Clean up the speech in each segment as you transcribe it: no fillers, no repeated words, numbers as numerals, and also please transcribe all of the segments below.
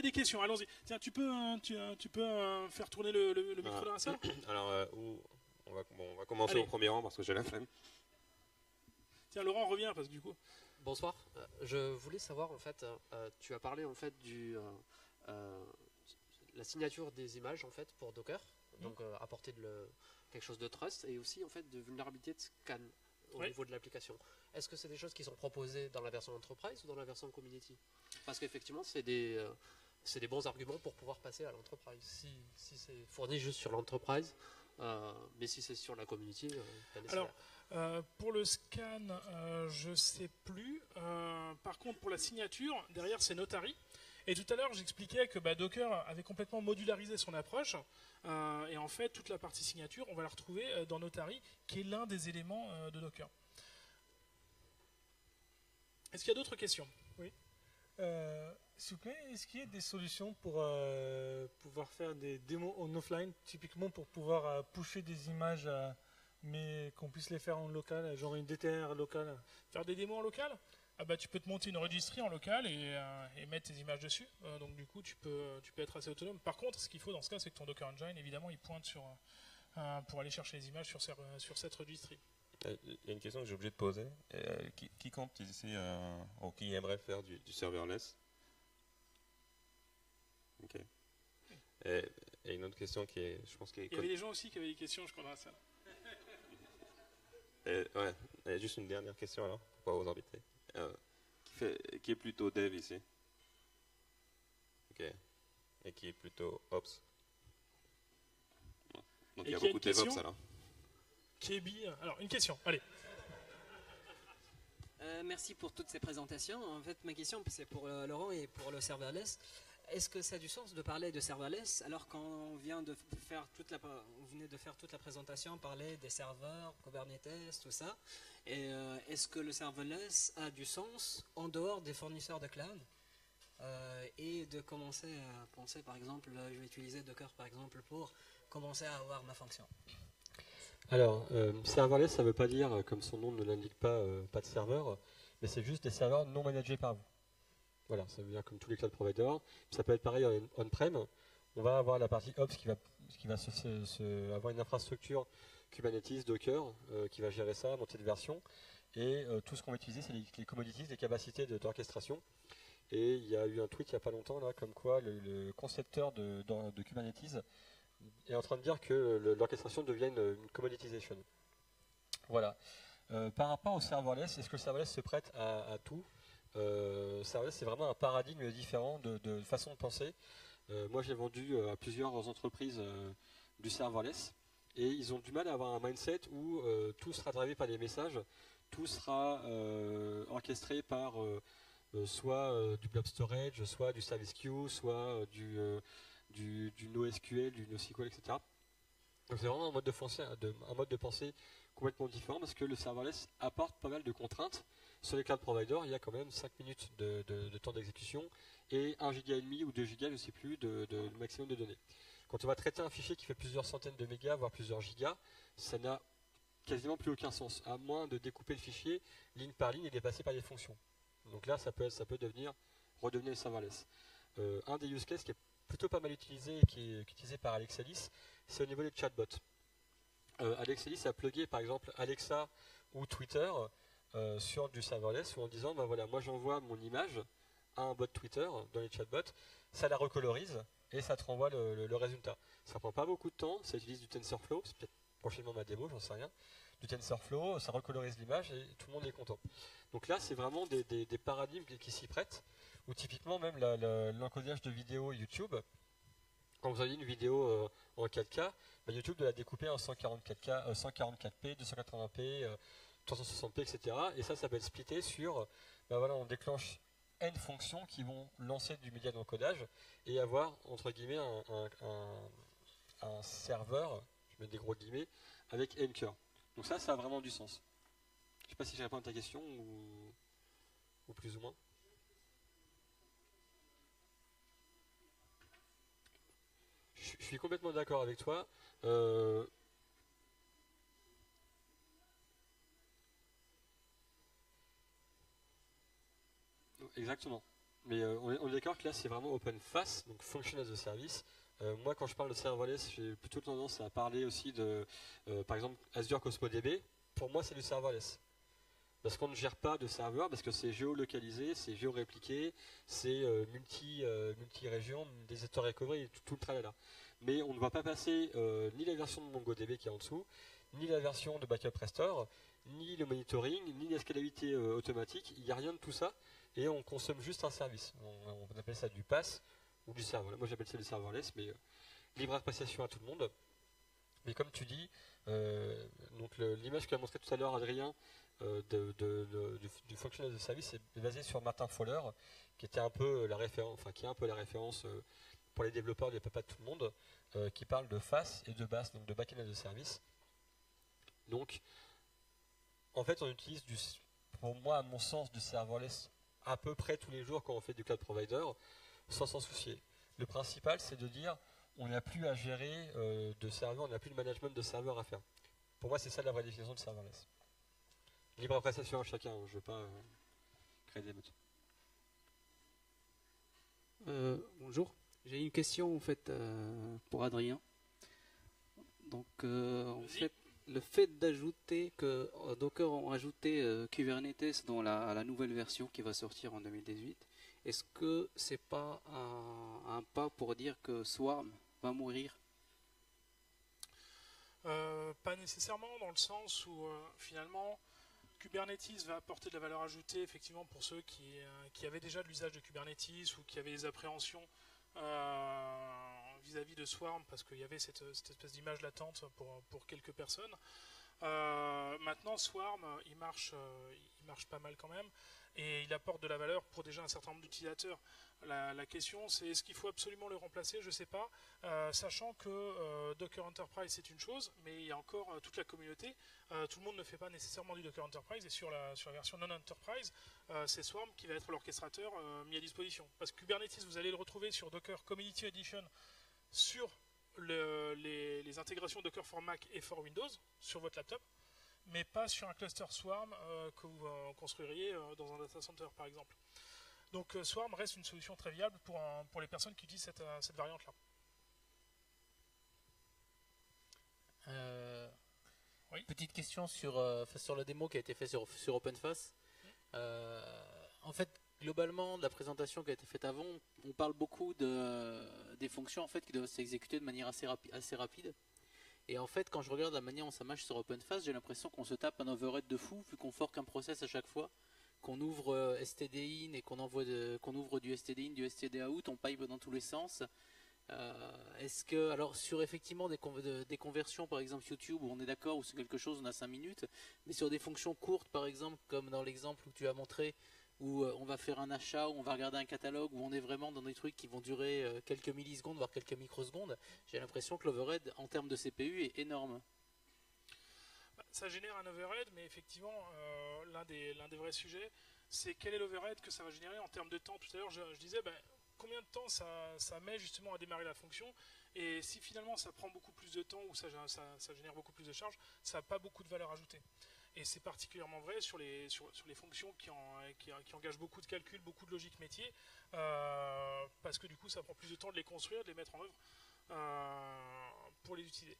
des questions, allons-y. Tiens, tu peux faire tourner le micro dans la salle. Alors, on va commencer au premier rang parce que j'ai la flemme. Tiens, Laurent, reviens parce que du coup. Bonsoir. Je voulais savoir en fait, tu as parlé en fait la signature des images en fait pour Docker, donc apporter quelque chose de trust et aussi en fait de vulnérabilité de scan au niveau de l'application. Est-ce que c'est des choses qui sont proposées dans la version enterprise ou dans la version community? Parce qu'effectivement c'est des bons arguments pour pouvoir passer à l'enterprise. Si c'est fourni juste sur l'enterprise, mais si c'est sur la community, pas nécessaire. Alors, pour le scan, je sais plus. Par contre, pour la signature, derrière c'est Notary. Et tout à l'heure, j'expliquais que Docker avait complètement modularisé son approche. Et en fait, toute la partie signature, on va la retrouver dans Notary, qui est l'un des éléments de Docker. Est-ce qu'il y a d'autres questions? Oui. S'il vous plaît, est-ce qu'il y a des solutions pour pouvoir faire des démos en offline, typiquement pour pouvoir pusher des images, mais qu'on puisse les faire en local, genre une DTR locale? Faire des démos en local? Tu peux te monter une registry en local et mettre tes images dessus. Donc du coup, tu peux être assez autonome. Par contre, ce qu'il faut dans ce cas, c'est que ton Docker Engine, évidemment, il pointe pour aller chercher les images sur cette registry. Il y a une question que j'ai oublié de poser. Qui compte ici, ou qui aimerait faire du serverless? Ok. Et une autre question qui est, je pense qu'il y avait des gens aussi qui avaient des questions, je crois, dans la salle. Et juste une dernière question alors, pour pas vous embêter. Qui est plutôt dev ici? Ok. Et qui est plutôt ops? Donc il y a beaucoup de DevOps alors. Qui est BI? Alors, une question, allez. Merci pour toutes ces présentations. En fait, ma question, c'est pour Laurent et pour le serverless. Est-ce que ça a du sens de parler de serverless alors qu'on vient de faire vous venez de faire toute la présentation, parler des serveurs, Kubernetes, tout ça. Et est-ce que le serverless a du sens en dehors des fournisseurs de cloud et de commencer à penser, par exemple, je vais utiliser Docker par exemple pour commencer à avoir ma fonction? Alors, serverless, ça ne veut pas dire, comme son nom ne l'indique pas, pas de serveur, mais c'est juste des serveurs non managés par vous. Voilà, ça veut dire comme tous les cloud providers. Ça peut être pareil on-prem. On va avoir la partie Ops qui va avoir une infrastructure Kubernetes, Docker, qui va gérer ça, montée de version. Et tout ce qu'on va utiliser, c'est les commodities, les capacités d'orchestration. Et il y a eu un tweet il n'y a pas longtemps, là, comme quoi le concepteur de Kubernetes est en train de dire que l'orchestration devient une commoditization. Voilà. Par rapport au serverless, est-ce que le serverless se prête à tout? Serverless, c'est vraiment un paradigme différent de façon de penser. Moi, j'ai vendu à plusieurs entreprises du serverless et ils ont du mal à avoir un mindset où tout sera drivé par des messages, tout sera orchestré par soit du blob storage, soit du service queue, soit du NoSQL, du NoSQL, etc. Donc c'est vraiment un mode de pensée complètement différent parce que le serverless apporte pas mal de contraintes. Sur les cloud providers, il y a quand même 5 minutes de temps d'exécution et 1,5 giga ou 2 gigas, je ne sais plus, de maximum de données. Quand on va traiter un fichier qui fait plusieurs centaines de mégas, voire plusieurs gigas, ça n'a quasiment plus aucun sens, à moins de découper le fichier ligne par ligne et de passer par des fonctions. Donc là, ça peut redevenir serverless. Un des use cases qui est plutôt pas mal utilisé et qui est utilisé par Alexalis, c'est au niveau des chatbots. Alexalis a plugué par exemple Alexa ou Twitter sur du serverless, ou en disant voilà, moi j'envoie mon image à un bot Twitter dans les chatbots, ça la recolorise et ça te renvoie le résultat. Ça prend pas beaucoup de temps, ça utilise du TensorFlow, c'est peut-être prochainement ma démo, j'en sais rien. Du TensorFlow, ça recolorise l'image et tout le monde est content. Donc là, c'est vraiment des paradigmes qui s'y prêtent, ou typiquement même l'encodage de vidéos YouTube. Quand vous avez une vidéo en 4K, YouTube doit la découper en 144p, 280p, 360p, etc. Et ça peut être splitté sur, voilà, on déclenche N fonctions qui vont lancer du média d'encodage et avoir, entre guillemets, un serveur, je mets des gros guillemets, avec N cœurs. Donc ça a vraiment du sens. Je ne sais pas si je réponds à ta question ou plus ou moins. Je suis complètement d'accord avec toi. Exactement. Mais on est d'accord que là c'est vraiment open face, donc function as a service. Moi quand je parle de serverless, j'ai plutôt tendance à parler aussi de par exemple Azure Cosmos DB. Pour moi c'est du serverless. Parce qu'on ne gère pas de serveur, parce que c'est géolocalisé, c'est géorépliqué, c'est multi-région, disaster recovery et tout le tralala. Mais on ne va pas passer ni la version de MongoDB qui est en dessous, ni la version de Backup Restore, ni le monitoring, ni la scalabilité automatique. Il n'y a rien de tout ça et on consomme juste un service. On appelle ça du PaaS ou du serverless. Moi j'appelle ça du serverless, mais libre appréciation à tout le monde. Mais comme tu dis, donc l'image que a montré tout à l'heure Adrien du functional as a service est basée sur Martin Fowler, qui était un peu la référence, enfin qui est un peu la référence pour les développeurs du papa de tout le monde, qui parle de face et de base, donc de backend as a service. Donc, en fait, on utilise pour moi, à mon sens, du serverless à peu près tous les jours quand on fait du cloud provider, sans s'en soucier. Le principal, c'est de dire, on n'a plus à gérer de serveurs, on n'a plus de management de serveurs à faire. Pour moi, c'est ça la vraie définition de serverless. Libre appréciation à chacun, je ne veux pas créer des meutes. Bonjour, j'ai une question en fait pour Adrien. Donc en fait, le fait d'ajouter que Docker ont ajouté Kubernetes dans la nouvelle version qui va sortir en 2018, est-ce que c'est pas un pas pour dire que Swarm va mourir? Pas nécessairement, dans le sens où finalement Kubernetes va apporter de la valeur ajoutée effectivement pour ceux qui avaient déjà de l'usage de Kubernetes ou qui avaient des appréhensions vis-à-vis de Swarm, parce qu'il y avait cette espèce d'image latente pour quelques personnes. Maintenant Swarm il marche pas mal quand même et il apporte de la valeur pour déjà un certain nombre d'utilisateurs. La question c'est est-ce qu'il faut absolument le remplacer, je ne sais pas, sachant que Docker Enterprise c'est une chose, mais il y a encore toute la communauté, tout le monde ne fait pas nécessairement du Docker Enterprise, et sur la version non-Enterprise, c'est Swarm qui va être l'orchestrateur mis à disposition. Parce que Kubernetes, vous allez le retrouver sur Docker Community Edition, sur les intégrations Docker for Mac et for Windows, sur votre laptop, mais pas sur un cluster Swarm que vous construiriez dans un data center par exemple. Donc Swarm reste une solution très viable pour les personnes qui utilisent cette variante-là. Oui. Petite question sur la démo qui a été faite sur OpenFace. En fait, globalement, de la présentation qui a été faite avant, on parle beaucoup des fonctions en fait, qui doivent s'exécuter de manière assez rapide. Et en fait, quand je regarde la manière dont ça marche sur OpenFace, j'ai l'impression qu'on se tape un overhead de fou, vu qu'on fork un process à chaque fois, qu'on ouvre std in et qu'on ouvre du std in, du std out, on pipe dans tous les sens. Est-ce que, alors sur effectivement des conversions, par exemple YouTube, où on est d'accord, où c'est quelque chose, on a 5 minutes, mais sur des fonctions courtes, par exemple, comme dans l'exemple où tu as montré, où on va faire un achat, où on va regarder un catalogue, où on est vraiment dans des trucs qui vont durer quelques millisecondes, voire quelques microsecondes, j'ai l'impression que l'overhead en termes de CPU est énorme. Ça génère un overhead, mais effectivement, l'un des vrais sujets, c'est quel est l'overhead que ça va générer en termes de temps. Tout à l'heure, je disais, combien de temps ça met justement à démarrer la fonction, et si finalement ça prend beaucoup plus de temps ou ça génère beaucoup plus de charge, ça n'a pas beaucoup de valeur ajoutée. Et c'est particulièrement vrai sur les fonctions qui engagent beaucoup de calcul, beaucoup de logique métier, parce que du coup ça prend plus de temps de les construire, de les mettre en œuvre pour les utiliser.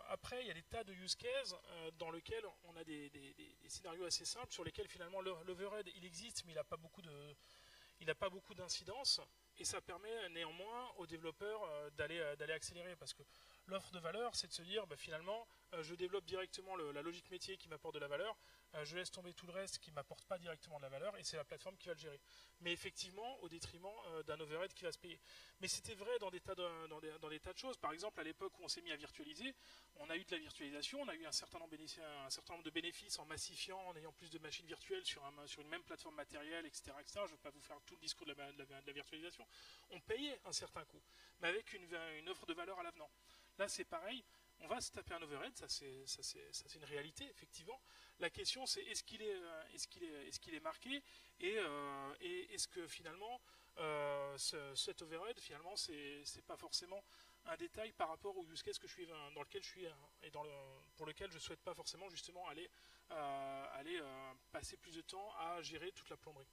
Après, il y a des tas de use cases dans lesquels on a des scénarios assez simples sur lesquels finalement l'overhead il existe, mais il n'a pas beaucoup d'incidence, et ça permet néanmoins aux développeurs d'aller accélérer, parce que l'offre de valeur, c'est de se dire finalement je développe directement la logique métier qui m'apporte de la valeur, je laisse tomber tout le reste qui ne m'apporte pas directement de la valeur, et c'est la plateforme qui va le gérer. Mais effectivement au détriment d'un overhead qui va se payer. Mais c'était vrai dans des tas de choses. Par exemple, à l'époque où on s'est mis à virtualiser, on a eu de la virtualisation, on a eu un certain nombre de bénéfices en massifiant, en ayant plus de machines virtuelles sur une même plateforme matérielle, etc. Je ne vais pas vous faire tout le discours de la virtualisation. On payait un certain coût, mais avec une offre de valeur à l'avenant. Là, c'est pareil. On va se taper un overhead, ça c'est une réalité, effectivement. La question c'est est-ce qu'il est marqué, et est-ce que finalement cet overhead finalement c'est pas forcément un détail par rapport au use case dans lequel je suis et pour lequel je souhaite pas forcément justement aller passer plus de temps à gérer toute la plomberie.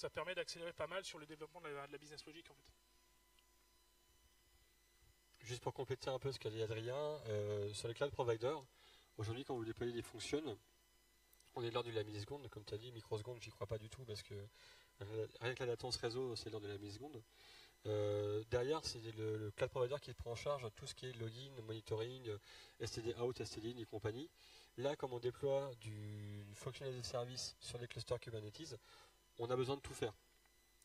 ça permet d'accélérer pas mal sur le développement de la business logic en fait. Juste pour compléter un peu ce qu'a dit Adrien, sur les cloud providers, aujourd'hui quand vous déployez des fonctions, on est l'heure de la milliseconde, comme tu as dit, microseconde, j'y crois pas du tout parce que rien que la latence réseau, c'est l'heure de la milliseconde. Derrière, c'est le cloud provider qui prend en charge tout ce qui est login, monitoring, STD out, STD in et compagnie. Là, comme on déploie du functional as a service sur les clusters Kubernetes, on a besoin de tout faire.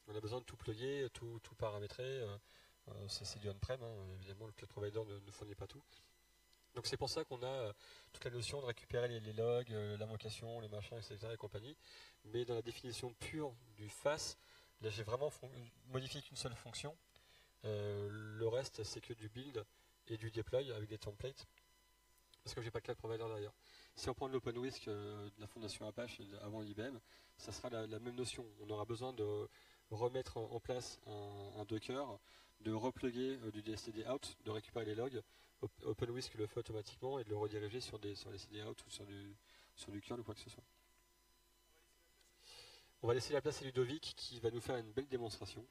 On a besoin de tout plugger, tout paramétrer. C'est du on-prem, hein. Évidemment, le cloud provider ne fournit pas tout. Donc c'est pour ça qu'on a toute la notion de récupérer les logs, l'invocation, les machins, etc. et compagnie. Mais dans la définition pure du FAS, là j'ai vraiment modifié qu'une seule fonction. Le reste c'est que du build et du deploy avec des templates. Parce que j'ai pas de cloud provider derrière. Si on prend l'OpenWhisk de la fondation Apache avant IBM, ça sera la même notion. On aura besoin de remettre en place un Docker, de repluguer du DSTD out, de récupérer les logs. OpenWhisk le fait automatiquement et de le rediriger sur les CD out ou sur du curl ou quoi que ce soit. On va laisser la place à Ludovic qui va nous faire une belle démonstration.